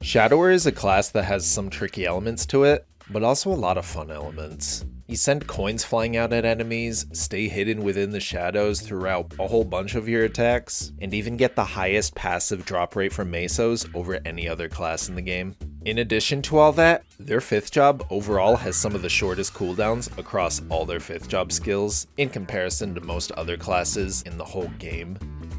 Shadower is a class that has some tricky elements to it, but also a lot of fun elements. You send coins flying out at enemies, stay hidden within the shadows throughout a whole bunch of your attacks, and even get the highest passive drop rate from mesos over any other class in the game. In addition to all that, their 5th job overall has some of the shortest cooldowns across all their 5th job skills in comparison to most other classes in the whole game.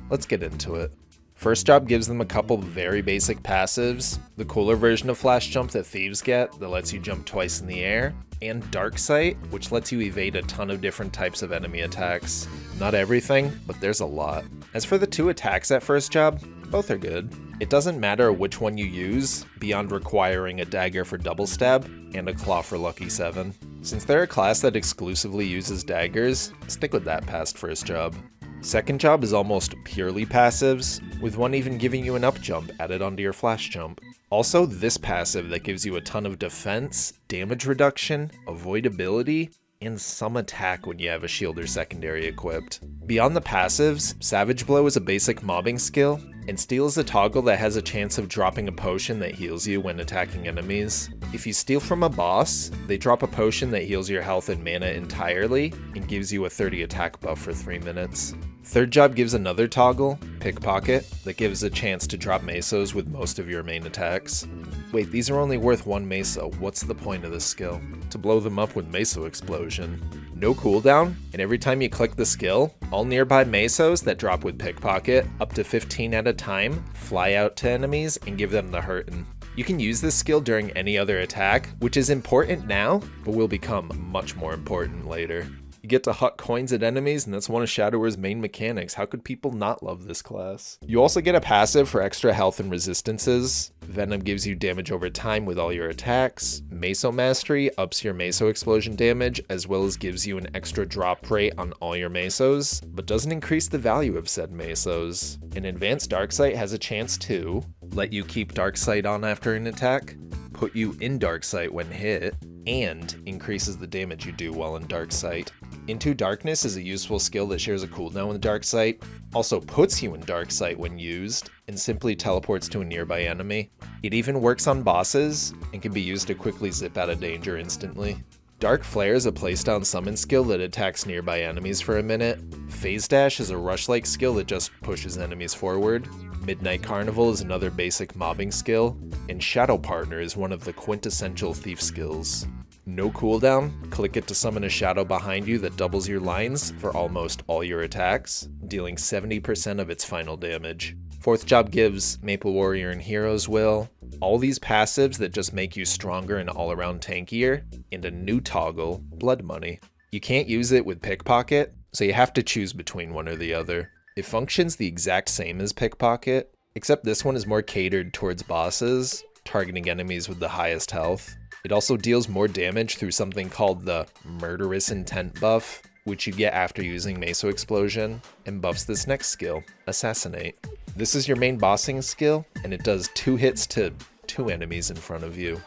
Let's get into it. First job gives them a couple very basic passives, the cooler version of flash jump that thieves get that lets you jump twice in the air, and dark sight, which lets you evade a ton of different types of enemy attacks. Not everything, but there's a lot. As for the 2 attacks at first job, both are good. It doesn't matter which one you use, beyond requiring a dagger for double stab and a claw for lucky 7. Since they're a class that exclusively uses daggers, stick with that past first job. Second job is almost purely passives, with one even giving you an up jump added onto your flash jump. Also, this passive that gives you a ton of defense, damage reduction, avoidability, and some attack when you have a shield or secondary equipped. Beyond the passives, Savage Blow is a basic mobbing skill, and Steal is a toggle that has a chance of dropping a potion that heals you when attacking enemies. If you steal from a boss, they drop a potion that heals your health and mana entirely, and gives you a 30 attack buff for 3 minutes. Third job gives another toggle, Pickpocket, that gives a chance to drop mesos with most of your main attacks. Wait, these are only worth 1 meso, what's the point of this skill? To blow them up with meso explosion. No cooldown, and every time you click the skill, all nearby mesos that drop with Pickpocket, up to 15 at a time, fly out to enemies and give them the hurtin'. You can use this skill during any other attack, which is important now, but will become much more important later. You get to huck coins at enemies, and that's one of Shadower's main mechanics. How could people not love this class? You also get a passive for extra health and resistances. Venom gives you damage over time with all your attacks. Meso Mastery ups your meso explosion damage, as well as gives you an extra drop rate on all your mesos, but doesn't increase the value of said mesos. And Advanced Darksight has a chance to let you keep Darksight on after an attack, put you in Darksight when hit, and increases the damage you do while in Darksight. Into Darkness is a useful skill that shares a cooldown with Darksight, also puts you in Darksight when used, and simply teleports to a nearby enemy. It even works on bosses, and can be used to quickly zip out of danger instantly. Dark Flare is a placedown summon skill that attacks nearby enemies for a minute. Phase Dash is a rush-like skill that just pushes enemies forward. Midnight Carnival is another basic mobbing skill, and Shadow Partner is one of the quintessential thief skills. No cooldown, click it to summon a shadow behind you that doubles your lines for almost all your attacks, dealing 70% of its final damage. Fourth job gives Maple Warrior and Hero's Will, all these passives that just make you stronger and all around tankier, and a new toggle, Blood Money. You can't use it with Pickpocket, so you have to choose between one or the other. It functions the exact same as Pickpocket, except this one is more catered towards bosses, targeting enemies with the highest health. It also deals more damage through something called the Murderous Intent buff, which you get after using Meso Explosion, and buffs this next skill, Assassinate. This is your main bossing skill, and it does 2 hits to 2 enemies in front of you.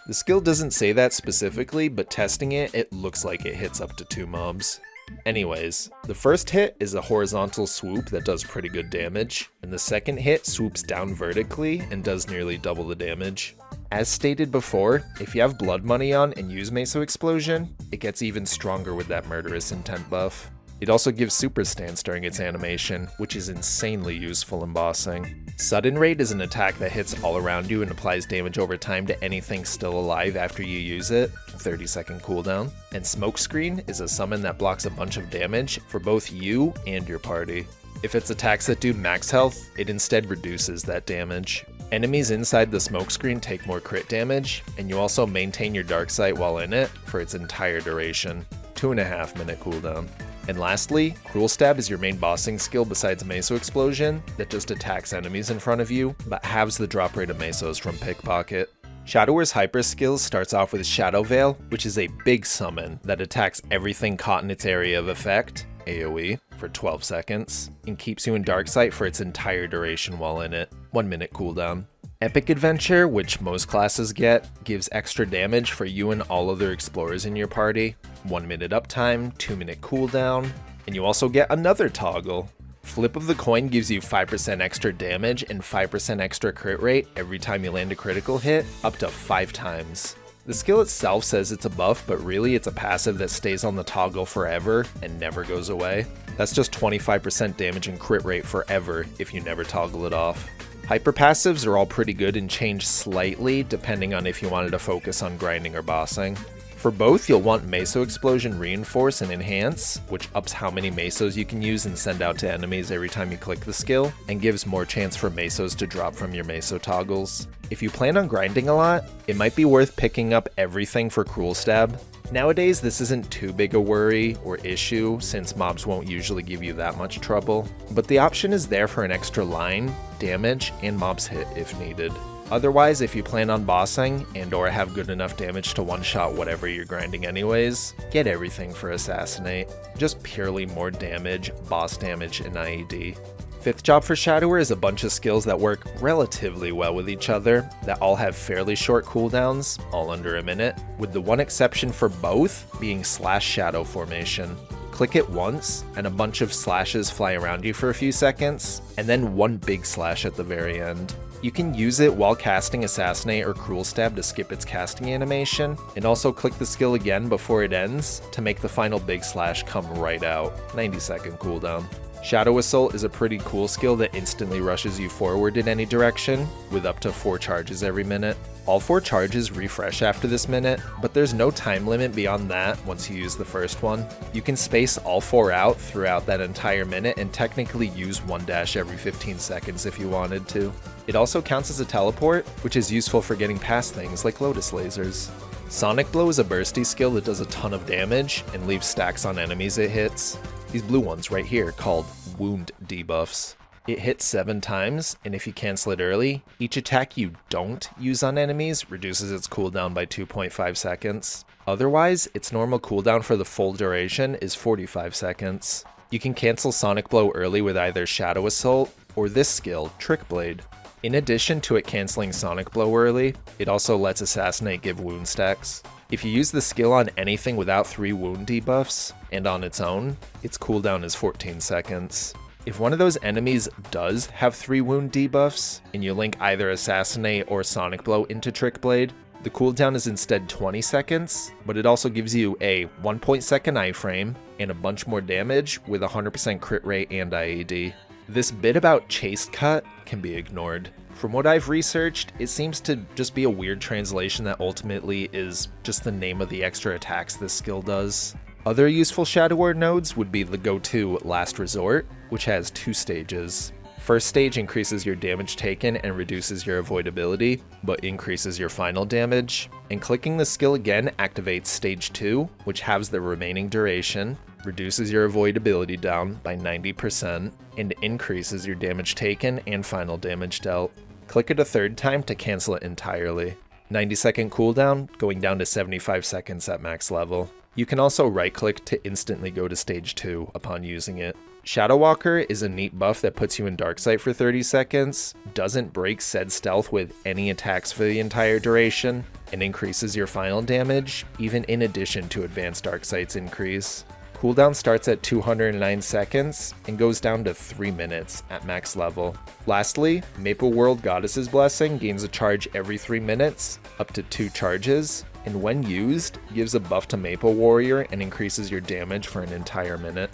The skill doesn't say that specifically, but testing it, it looks like it hits up to 2 mobs. Anyways, the first hit is a horizontal swoop that does pretty good damage, and the second hit swoops down vertically and does nearly double the damage. As stated before, if you have Blood Money on and use Meso Explosion, it gets even stronger with that Murderous Intent buff. It also gives super stance during its animation, which is insanely useful in bossing. Sudden Raid is an attack that hits all around you and applies damage over time to anything still alive after you use it, 30-second cooldown. And Smokescreen is a summon that blocks a bunch of damage for both you and your party. If it's attacks that do max health, it instead reduces that damage. Enemies inside the smokescreen take more crit damage, and you also maintain your dark sight while in it for its entire duration, 2.5 minute cooldown. And lastly, Cruel Stab is your main bossing skill besides Meso Explosion that just attacks enemies in front of you, but halves the drop rate of Mesos from Pickpocket. Shadower's hyper skill starts off with Shadow Veil, which is a big summon that attacks everything caught in its area of effect, AoE, for 12 seconds, and keeps you in Darksight for its entire duration while in it, 1 minute cooldown. Epic Adventure, which most classes get, gives extra damage for you and all other explorers in your party, 1 minute uptime, 2 minute cooldown, and you also get another toggle, Flip of the coin gives you 5% extra damage and 5% extra crit rate every time you land a critical hit, up to 5 times. The skill itself says it's a buff, but really it's a passive that stays on the toggle forever and never goes away. That's just 25% damage and crit rate forever if you never toggle it off. Hyper passives are all pretty good and change slightly depending on if you wanted to focus on grinding or bossing. For both, you'll want Meso Explosion Reinforce and Enhance, which ups how many Mesos you can use and send out to enemies every time you click the skill, and gives more chance for Mesos to drop from your Meso toggles. If you plan on grinding a lot, it might be worth picking up everything for Cruel Stab. Nowadays, this isn't too big a worry or issue since mobs won't usually give you that much trouble, but the option is there for an extra line, damage, and mobs hit if needed. Otherwise, if you plan on bossing and or have good enough damage to one-shot whatever you're grinding anyways, get everything for Assassinate. Just purely more damage, boss damage, and IED. Fifth job for Shadower is a bunch of skills that work relatively well with each other, that all have fairly short cooldowns, all under a minute, with the one exception for both being slash shadow formation. Click it once, and a bunch of slashes fly around you for a few seconds, and then one big slash at the very end. You can use it while casting Assassinate or Cruel Stab to skip its casting animation, and also click the skill again before it ends to make the final big slash come right out, 90-second cooldown. Shadow Assault is a pretty cool skill that instantly rushes you forward in any direction, with up to 4 charges every minute. All 4 charges refresh after this minute, but there's no time limit beyond that once you use the first one. You can space all 4 out throughout that entire minute and technically use one dash every 15 seconds if you wanted to. It also counts as a teleport, which is useful for getting past things like Lotus Lasers. Sonic Blow is a bursty skill that does a ton of damage and leaves stacks on enemies it hits. These blue ones right here called wound debuffs. It hits 7 times, and if you cancel it early, each attack you don't use on enemies reduces its cooldown by 2.5 seconds. Otherwise, its normal cooldown for the full duration is 45 seconds. You can cancel Sonic Blow early with either Shadow Assault or this skill, Trick Blade. In addition to it canceling Sonic Blow early, it also lets Assassinate give wound stacks. If you use the skill on anything without 3 wound debuffs, and on its own, its cooldown is 14 seconds. If one of those enemies does have 3 wound debuffs, and you link either Assassinate or Sonic Blow into Trick Blade, the cooldown is instead 20 seconds, but it also gives you a 1.2 iframe and a bunch more damage with 100% crit rate and IED. This bit about Chaste Cut can be ignored. From what I've researched, it seems to just be a weird translation that ultimately is just the name of the extra attacks this skill does. Other useful Shadow Word nodes would be the go-to Last Resort, which has 2 stages. First stage increases your damage taken and reduces your avoidability, but increases your final damage. And clicking the skill again activates stage 2, which halves the remaining duration, reduces your avoidability down by 90%, and increases your damage taken and final damage dealt. Click it a 3rd time to cancel it entirely. 90-second cooldown, going down to 75 seconds at max level. You can also right-click to instantly go to stage 2 upon using it. Shadow Walker is a neat buff that puts you in Darksight for 30 seconds, doesn't break said stealth with any attacks for the entire duration, and increases your final damage, even in addition to advanced Darksight's increase. Cooldown starts at 209 seconds and goes down to 3 minutes at max level. Lastly, Maple World Goddess's Blessing gains a charge every 3 minutes, up to 2 charges, and when used, gives a buff to Maple Warrior and increases your damage for an entire minute.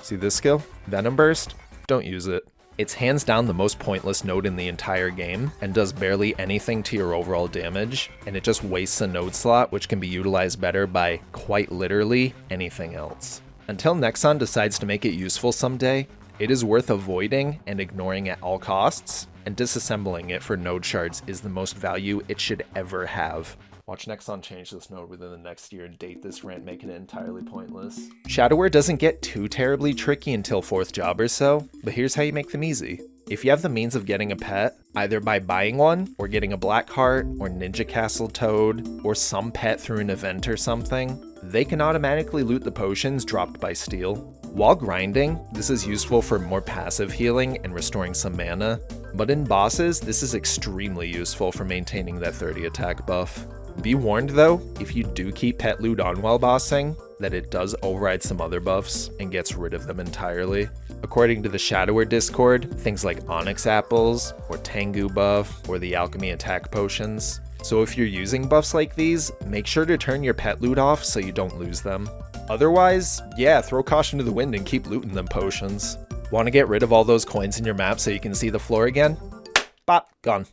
See this skill? Venom Burst? Don't use it. It's hands down the most pointless node in the entire game, and does barely anything to your overall damage, and it just wastes a node slot which can be utilized better by, quite literally, anything else. Until Nexon decides to make it useful someday, it is worth avoiding and ignoring at all costs, and disassembling it for node shards is the most value it should ever have. Watch Nexon change this node within the next year and date this rant, making it entirely pointless. Shadowware doesn't get too terribly tricky until 4th job or so, but here's how you make them easy. If you have the means of getting a pet, either by buying one, or getting a Black Heart, or Ninja Castle Toad, or some pet through an event or something, they can automatically loot the potions dropped by steal. While grinding, this is useful for more passive healing and restoring some mana, but in bosses, this is extremely useful for maintaining that 30 attack buff. Be warned though, if you do keep pet loot on while bossing, that it does override some other buffs and gets rid of them entirely. According to the Shadower Discord, things like Onyx Apples, or Tengu buff, or the Alchemy attack potions. So if you're using buffs like these, make sure to turn your pet loot off so you don't lose them. Otherwise, yeah, throw caution to the wind and keep looting them potions. Want to get rid of all those coins in your map so you can see the floor again? Bop, gone.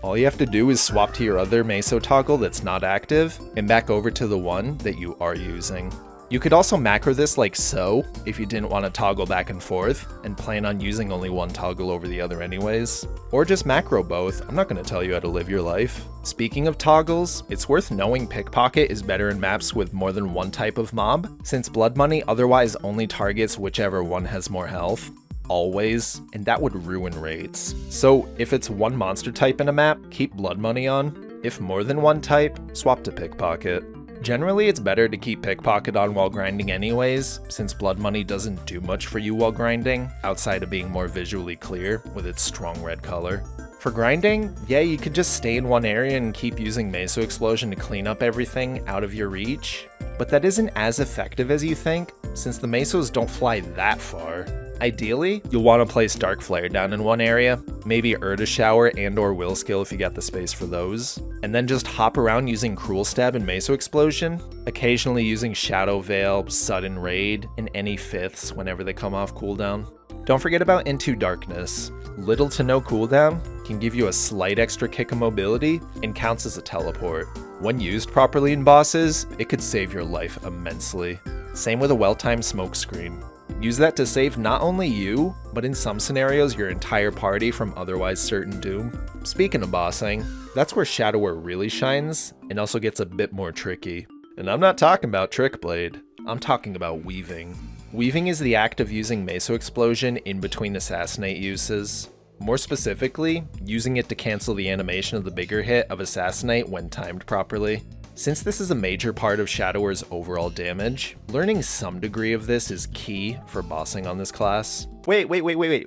All you have to do is swap to your other meso toggle that's not active, and back over to the one that you are using. You could also macro this like so, if you didn't want to toggle back and forth, and plan on using only one toggle over the other anyways. Or just macro both, I'm not going to tell you how to live your life. Speaking of toggles, it's worth knowing Pickpocket is better in maps with more than one type of mob, since Blood Money otherwise only targets whichever one has more health. Always, and that would ruin rates. So if it's one monster type in a map, keep Blood Money on. If more than one type, swap to Pickpocket. Generally, it's better to keep Pickpocket on while grinding anyways, since Blood Money doesn't do much for you while grinding, outside of being more visually clear with its strong red color. For grinding, yeah, you could just stay in one area and keep using Meso Explosion to clean up everything out of your reach, but that isn't as effective as you think, since the Mesos don't fly that far. Ideally, you'll want to place Dark Flare down in one area, maybe Urda Shower and or Will Skill if you got the space for those, and then just hop around using Cruel Stab and Meso Explosion, occasionally using Shadow Veil, Sudden Raid, and any fifths whenever they come off cooldown. Don't forget about Into Darkness. Little to no cooldown, can give you a slight extra kick of mobility, and counts as a teleport. When used properly in bosses, it could save your life immensely. Same with a well-timed smoke screen. Use that to save not only you, but in some scenarios your entire party from otherwise certain doom. Speaking of bossing, that's where Shadower really shines, and also gets a bit more tricky. And I'm not talking about Trick Blade, I'm talking about weaving. Weaving is the act of using Meso Explosion in between Assassinate uses. More specifically, using it to cancel the animation of the bigger hit of Assassinate when timed properly. Since this is a major part of Shadower's overall damage, learning some degree of this is key for bossing on this class. Wait,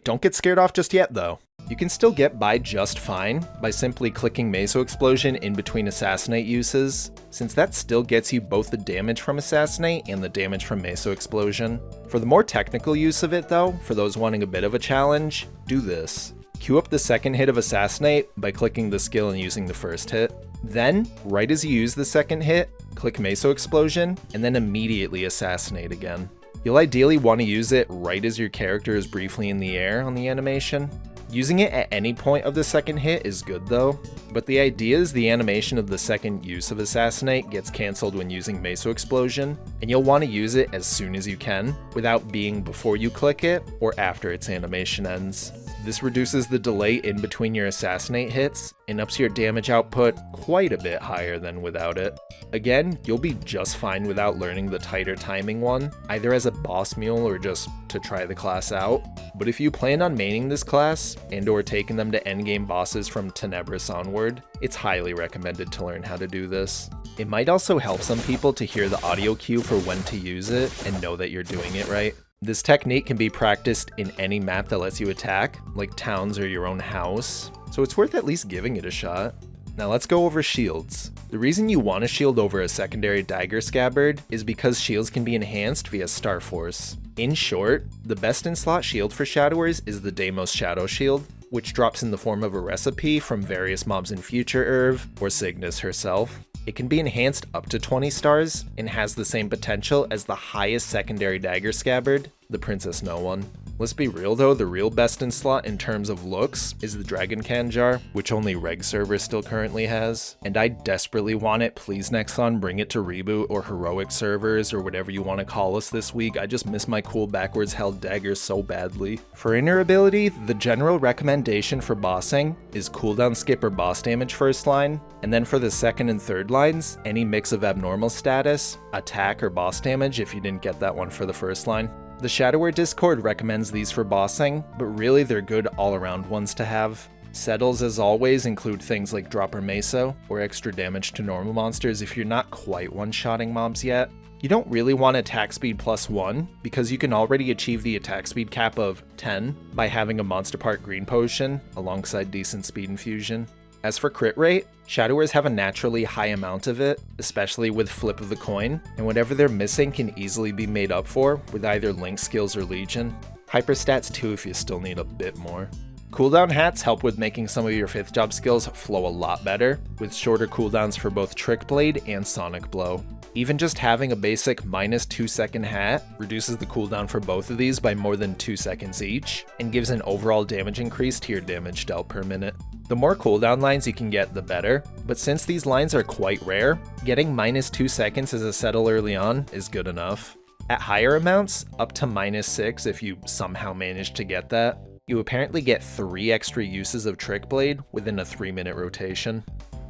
don't get scared off just yet though. You can still get by just fine by simply clicking Meso Explosion in between Assassinate uses, since that still gets you both the damage from Assassinate and the damage from Meso Explosion. For the more technical use of it though, for those wanting a bit of a challenge, do this. Queue up the second hit of Assassinate by clicking the skill and using the first hit. Then, right as you use the second hit, click Meso Explosion, and then immediately Assassinate again. You'll ideally want to use it right as your character is briefly in the air on the animation. Using it at any point of the second hit is good though, but the idea is the animation of the second use of Assassinate gets cancelled when using Meso Explosion, and you'll want to use it as soon as you can, without being before you click it or after its animation ends. This reduces the delay in between your Assassinate hits and ups your damage output quite a bit higher than without it. Again, you'll be just fine without learning the tighter timing one, either as a boss mule or just to try the class out. But if you plan on maining this class and or taking them to endgame bosses from Tenebris onward, it's highly recommended to learn how to do this. It might also help some people to hear the audio cue for when to use it and know that you're doing it right. This technique can be practiced in any map that lets you attack, like towns or your own house, so it's worth at least giving it a shot. Now let's go over shields. The reason you want to shield over a secondary dagger scabbard is because shields can be enhanced via Star Force. In short, the best in slot shield for Shadowers is the Deimos Shadow Shield, which drops in the form of a recipe from various mobs in Future Irv or Cygnus herself. It can be enhanced up to 20 stars and has the same potential as the highest secondary dagger scabbard, the Princess No One. Let's be real though, the real best in slot in terms of looks is the Dragon Can Jar, which only Reg server still currently has, and I desperately want it. Please Nexon, bring it to Reboot or Heroic servers or whatever you want to call us this week. I just miss my cool backwards held dagger so badly. For inner ability, the general recommendation for bossing is cooldown skip or boss damage first line, and then for the second and third lines, any mix of abnormal status, attack, or boss damage if you didn't get that one for the first line. The Shadower Discord recommends these for bossing, but really they're good all-around ones to have. Settles, as always, include things like Dropper Meso, or extra damage to normal monsters if you're not quite one-shotting mobs yet. You don't really want attack speed +1, because you can already achieve the attack speed cap of 10 by having a Monster Part Green Potion, alongside decent speed infusion. As for crit rate, Shadowers have a naturally high amount of it, especially with Flip of the Coin, and whatever they're missing can easily be made up for with either Link skills or Legion. Hyperstats too if you still need a bit more. Cooldown hats help with making some of your 5th job skills flow a lot better, with shorter cooldowns for both Trick Blade and Sonic Blow. Even just having a basic -2 second hat reduces the cooldown for both of these by more than 2 seconds each, and gives an overall damage increase to your damage dealt per minute. The more cooldown lines you can get, the better, but since these lines are quite rare, getting -2 seconds as a settle early on is good enough. At higher amounts, up to -6 if you somehow manage to get that, you apparently get 3 extra uses of Trick Blade within a 3-minute rotation.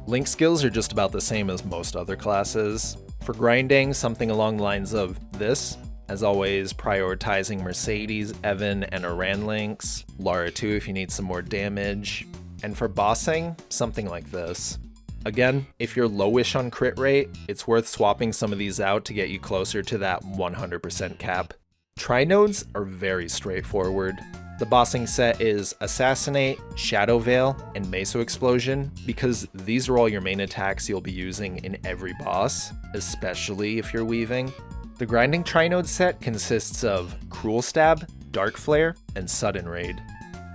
Link skills are just about the same as most other classes. For grinding, something along the lines of this. As always, prioritizing Mercedes, Evan, and Aran links. Lara too if you need some more damage. And for bossing, something like this. Again, if you're lowish on crit rate, it's worth swapping some of these out to get you closer to that 100% cap. Trinodes are very straightforward. The bossing set is Assassinate, Shadow Veil, and Meso Explosion, because these are all your main attacks you'll be using in every boss, especially if you're weaving. The grinding Trinode set consists of Cruel Stab, Dark Flare, and Sudden Raid.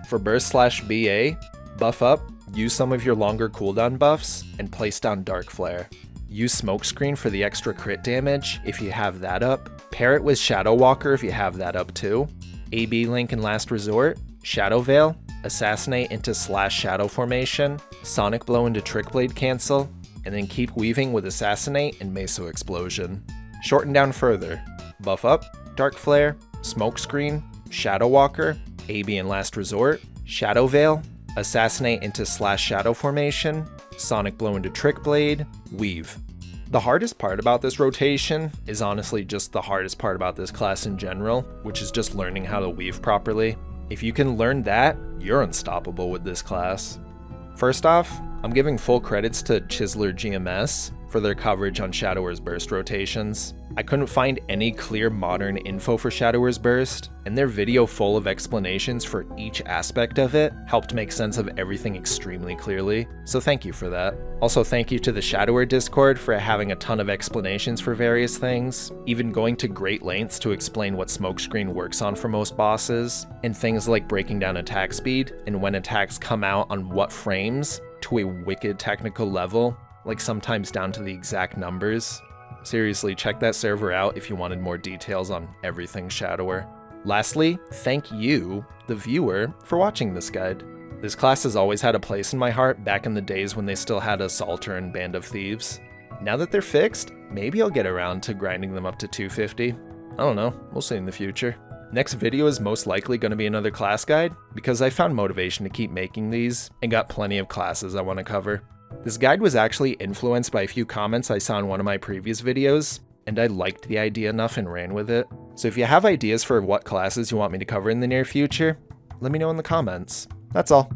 For Burst/BA, buff up, use some of your longer cooldown buffs, and place down Dark Flare. Use Smokescreen for the extra crit damage if you have that up. Pair it with Shadow Walker if you have that up too. AB Link in Last Resort, Shadow Veil, Assassinate into /Shadow formation, Sonic Blow into Trick Blade cancel, and then keep weaving with Assassinate and Meso Explosion. Shorten down further, buff up, Dark Flare, Smokescreen, Shadow Walker, AB in Last Resort, Shadow Veil, Assassinate into /Shadow formation, Sonic Blow into Trick Blade, weave. The hardest part about this rotation is honestly just the hardest part about this class in general, which is just learning how to weave properly. If you can learn that, you're unstoppable with this class. First off, I'm giving full credits to Chiseler GMS for their coverage on Shadower's Burst rotations. I couldn't find any clear modern info for Shadower's Burst, and their video full of explanations for each aspect of it helped make sense of everything extremely clearly, so thank you for that. Also thank you to the Shadower Discord for having a ton of explanations for various things, even going to great lengths to explain what Smokescreen works on for most bosses, and things like breaking down attack speed and when attacks come out on what frames to a wicked technical level, like sometimes down to the exact numbers. Seriously, check that server out if you wanted more details on everything Shadower. Lastly, thank you, the viewer, for watching this guide. This class has always had a place in my heart back in the days when they still had a Salter and Band of Thieves. Now that they're fixed, maybe I'll get around to grinding them up to 250. I don't know, we'll see in the future. Next video is most likely going to be another class guide, because I found motivation to keep making these, and got plenty of classes I want to cover. This guide was actually influenced by a few comments I saw in one of my previous videos, and I liked the idea enough and ran with it. So if you have ideas for what classes you want me to cover in the near future, let me know in the comments. That's all.